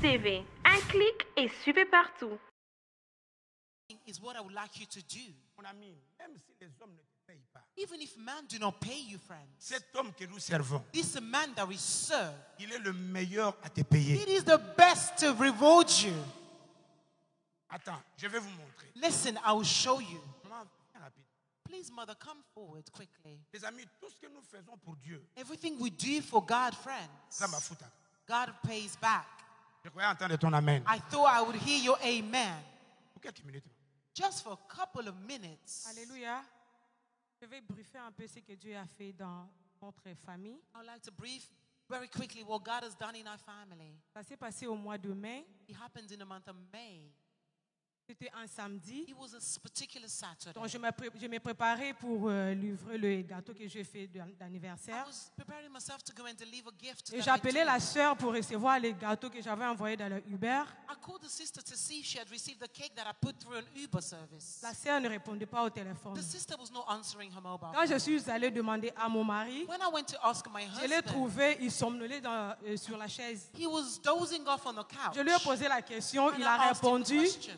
TV. Un clic et suivez partout. Is what I would like you to do. Mon ami, même si les hommes ne te payent pas, Even if men do not pay you, friends, cet homme que nous servons, this man that we serve, il est le meilleur à te payer. it is the best to reward you. Attends, je vais vous montrer. Listen, I will show you. Maman, viens rapide. Please, mother, come forward quickly. Les amis, tout ce que nous faisons pour Dieu, Everything we do for God, friends, ça m'a foutu. God pays back. Je croyais entendre ton amen. I thought I would hear your amen. Pour quelques minutes. Just for a couple of minutes. Alléluia. Je vais briefer un peu ce que Dieu a fait dans notre famille. I would like to brief very quickly what God has done in our family. Ça s'est passé au mois de mai. It happened in the month of May. C'était un samedi. It was a particular Saturday. Donc je me préparais pour livrer le gâteau que j'ai fait I d'anniversaire. was preparing myself to go and deliver a gift. Et that I j'appelais la took. sœur pour recevoir les gâteaux que j'avais envoyés dans le Uber. I called the sister to see if she had received the cake that I put through an Uber service. La sœur ne répondait pas au téléphone. The sister was not answering her mobile Quand je phone. suis allée demander à mon mari, When I went to ask my je l'ai husband, trouvé, il somnolait sur la chaise. he was dozing off on the couch. Je lui ai posé la question, And il I a asked him the répondu, question.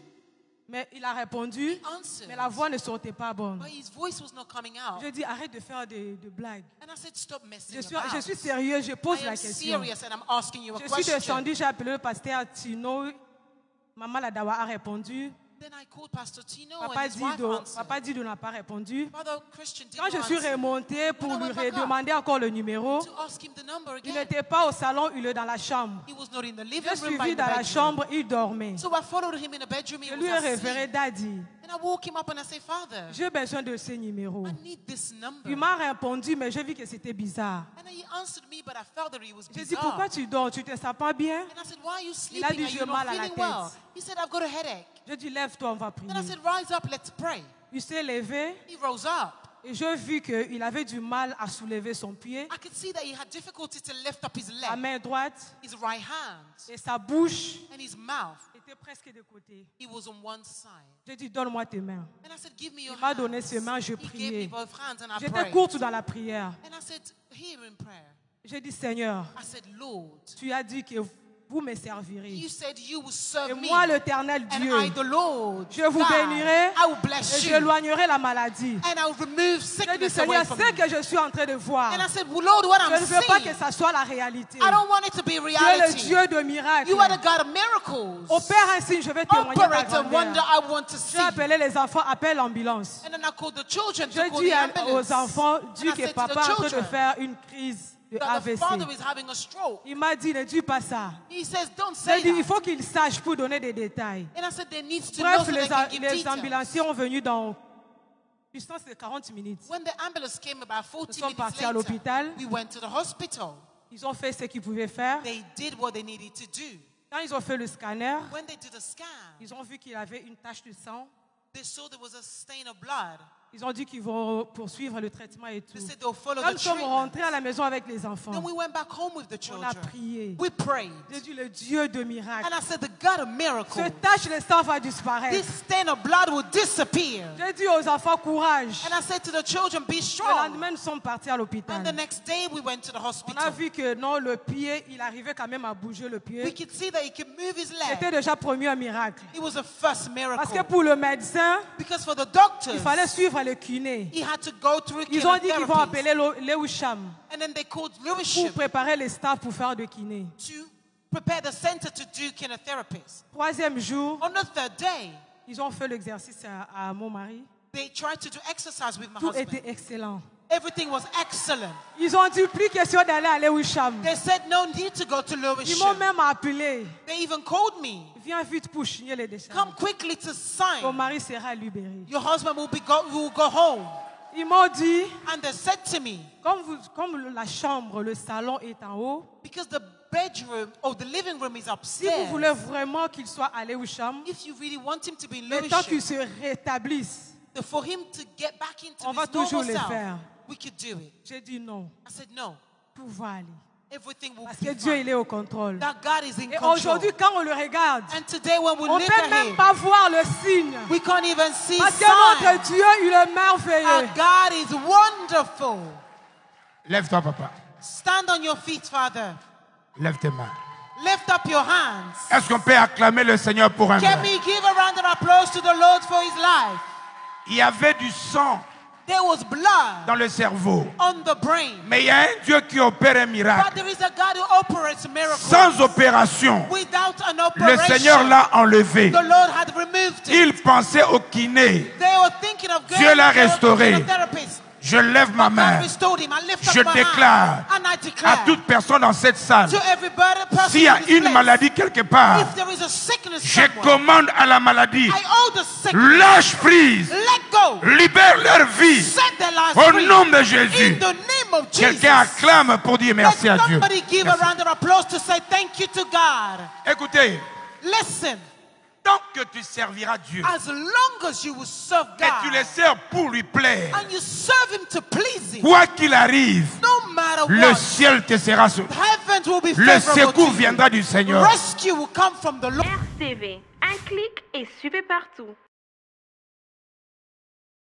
mais il a répondu, Answered. mais la voix ne sortait pas bonne. But his voice was not coming out. Je dis arrête de faire de blagues. And I said, stop messing Je about. suis sérieux, je pose I la am question. serious and I'm asking you a Je suis question. descendu, j'ai appelé le pasteur Tino. Maman Ladawa a répondu. Then I called Pastor Tino Papa and his wife answered. Dido n'a pas répondu. Father Christian did Quand not je suis answer. remontée pour When I lui went back up redemander encore le numéro, to ask him the number il again, n'était pas au salon, il est dans la chambre. he was not in the living J'ai room, but suivi in the dans la bedroom. chambre, il dormait. So I followed him in the bedroom. He Je was lui ai révéré asleep. Daddy. And I woke him up and I said, Father, J'ai besoin de ce numéro. I need this number. Il m'a répondu, mais j'ai vu que c'était bizarre. And he answered me, but I felt that he was J'ai dit, bizarre. pourquoi tu dors? Tu te sens pas bien? And I said, why are you Il a sleeping? dit, Are j'ai you mal not à la feeling well? tête. He said, I've got a headache. Je dis, lève-toi, on va prier. Then I said, rise up, let's pray. Il s'est levé He rose up. et j'ai vu qu'il avait du mal à soulever son pied, I could see that he had difficulty to lift up his la leg, main droite his right hand, et sa bouche and his mouth. était presque de côté. He was on one side. J'ai dit, donne-moi tes mains. And I said, give me your Il m'a hands. donné ses mains, je He gave me priais. both hands and I J'étais prayed. courte dans la prière. And I said, here in prayer, J'ai dit, Seigneur, I said, Lord, tu as dit que vous me servirez. you said you will serve Et me. moi, l'Éternel And Dieu, I, the Lord, je vous God, bénirai I will et bless you. j'éloignerai la maladie. And I will remove J'ai dit, sickness Seigneur, away from ce you. que je suis en train de voir, And I said, well, Lord, what je I'm ne veux pas seeing, que ça soit la réalité. I don't want it to be Tu es le reality. Dieu de miracles. You are the God of miracles. Opère un signe, je vais témoigner à ta Operate a wonder grandeur. I want to see. J'ai appelé les enfants, appelle l'ambulance. And then I called the children to Je call dis the ambulance. aux enfants, And dis I que said to papa the est en train de children faire une crise de that the AVC. father is having a stroke. Il m'a dit, ne dis pas ça. He says, don't J'ai say dit, il that. faut qu'il sache pour donner des détails. And I said, there needs to know Bref, so they can give les details. ambulanciers ont venu dans distance de 40 minutes. When the ambulance came about 40 Nous sommes minutes partis à later, l'hôpital. we went to the hospital. Ils ont fait ce qu'ils pouvaient faire. They did what they needed to do. Quand ils ont fait le scanner, When they did a scan, ils ont vu qu'il avait une tache de sang. they saw there was a stain of blood. Ils ont dit qu'ils vont poursuivre le traitement et tout. They said they'll follow Quand the nous sommes treatment. rentrés à la maison avec les enfants, Then we went back home with the on a children. prié. We prayed. J'ai dit, le Dieu de miracles. And I said, the God of miracles, Ce tache de sang va disparaître. this stain of blood will disappear. J'ai dit aux enfants, courage. And I said to the children, be Le strong. lendemain, nous sommes partis à l'hôpital. And the next day we went to the On a hospital. vu que non, le pied, il arrivait quand même à bouger le We pied. could see that he could move his C'était leg. déjà promis un miracle. It was a first Parce que miracle. pour le médecin, Because for the doctors, il fallait suivre le kiné. he had to go through Ils ont dit qu'ils vont chemotherapies. appeler Lewisham And then they called pour Lewisham préparer les staffs pour faire de kiné. to prepare the center to do chemotherapies. Troisième jour, On the third day, ils ont fait l'exercice à mon mari. they tried to do exercise with my Tout husband. était excellent. Everything was excellent. Ils ont dit plus question d'aller à Lewisham. They said no need to go to Ils m'ont Lewisham. même appelé. They even called me. Viens vite pour signer les décharges. Come quickly to Ton sign. mari sera libéré. Your husband will go home. Ils m'ont dit, And they said to me, comme la chambre, le salon est en haut, because the bedroom or the living room is si vous upstairs, voulez vraiment qu'il soit à Lewisham, if you really want him to be in le temps qu'il Lewisham, se rétablisse, for him to get back into on va his normal toujours le self, faire. we could do it. J'ai dit non, I said no. tout va aller. Everything will Parce be que Dieu, fine. il est au contrôle. That God is in Et control. aujourd'hui, quand on le regarde, And today when we on ne look peut at même him, pas voir le signe. we can't even see Parce que notre signs. Dieu, il est Our merveilleux. God is wonderful. Lève-toi, papa. Stand on your feet, Father. Lève tes mains. Lift up your hands. Est-ce qu'on peut acclamer le Seigneur pour un Can moment? we give a round of applause to the Lord for his life? Il y avait du sang There was blood dans le cerveau. on the brain. Mais il y a un Dieu qui opère un But miracle. there is a God who operates miracles. Sans opération, Without an le operation, Seigneur l'a enlevé. the Lord had removed it. Il pensait au kiné. They were thinking of Dieu l'a going to restauré. a therapist. Je lève ma God main. restored him. I lift up Je my déclare hand, and I à declare toute personne dans cette salle, to everybody, person s'il y a in this une place, maladie quelque part, if there is a sickness je somewhere, commande à la maladie, I owe the sickness. lâche prise, Let go. libère leur vie Set their lives au free. nom de In Jésus. the name of Jesus. Quelqu'un acclame pour dire merci Let à Dieu. somebody give Merci. a round of applause to say thank you to God. Écoutez, Listen, tant que tu serviras Dieu as long as you will serve et tu le God sers pour lui plaire, and you serve him to please him, quoi qu'il arrive, no matter le what, ciel te sera sur. heavens will be Le favorable secours to you. viendra du Seigneur. Rescue will come from the Lord. RCV, un clic et suivez partout.